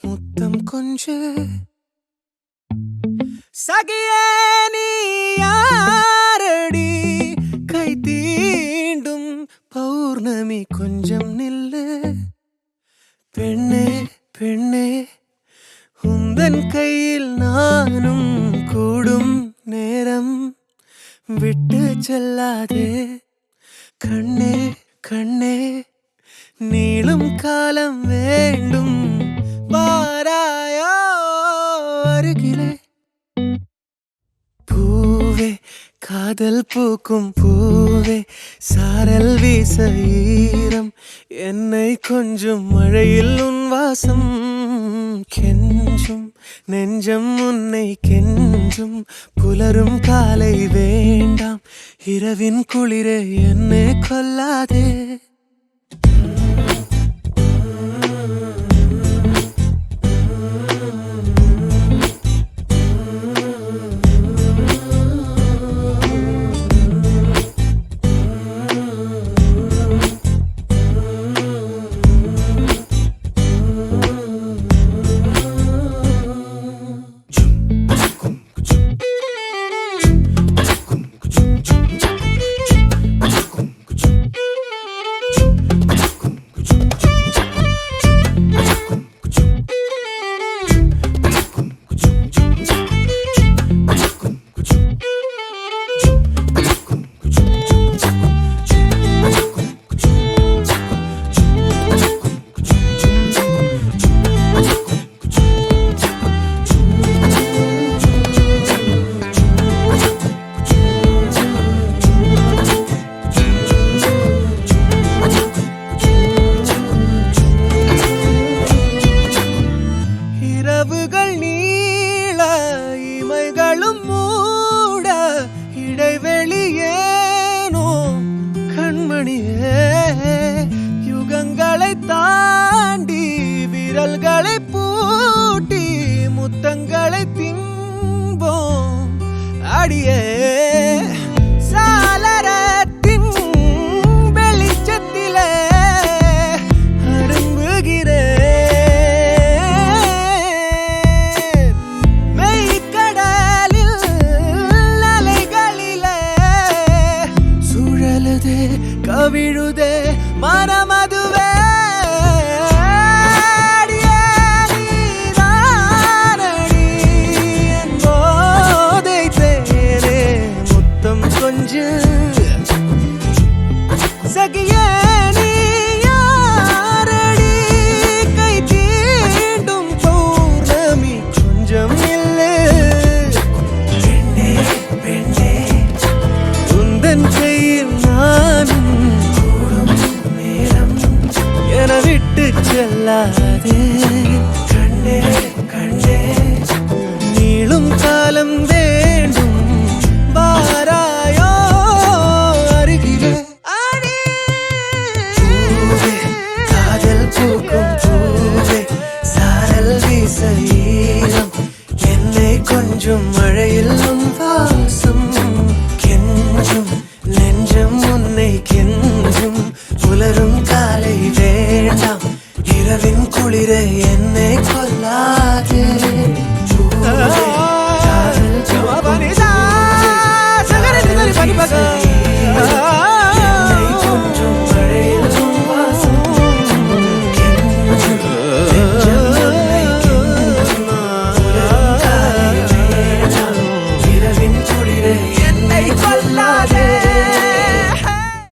முத்தம் கொஞ்சு சகியே நீ யாரடி கை தீண்டும் பௌர்ணமி கொஞ்சம் நில்லு பெண்ணே பெண்ணே உந்தன் கையில் நானும் கூடும் நேரம் விட்டு செல்லாதே கண்ணே கண்ணே நீளும் காலம் வேண்டும் வாராயோ அருகிலே பூவே காதல் பூக்கும் பூவே சாரல் வீச ஈரம் என்னை கொஞ்சம் மழையில் உன் வாசம் கெஞ்சும் நெஞ்சம் உன்னை கெஞ்சும் புலரும் காலை வேண்டாம் இரவின் குளிரே என்னை கொல்லாதே யுகங்களை தாண்டி விரல்களை பூட்டி முத்தங்களை திம்போம் அடியே சாளரத்தின் வெளிச்சத்திலே அரும்புகிறேன் மெய்க்கடலில் அலைகளிலே சுழலுதே கவிழுதே மனமதுவே போதை தேரே முத்தம் கொஞ்சு சகியே நீ யாரடி கை தீண்டும் பௌர்ணமி கொஞ்சம் இல்லை பெண்ணே பெண்ணே உந்தன் கையில் நானும் விட்டு செல்லாதே கண்ணே கண்ணே நீளும் காலம் வேண்டும் வாராயோ அருகிலே பூவே காதல் பூக்கும் பூவே சாரல் வீச ஈரம் என்னை கொஞ்சம் மழையில் உன் வாசம் கெஞ்சும் நெஞ்சம் உன்னை கெஞ்சும் புலரும் காலை வேண்டாம் இரவின் குளிரை என்னை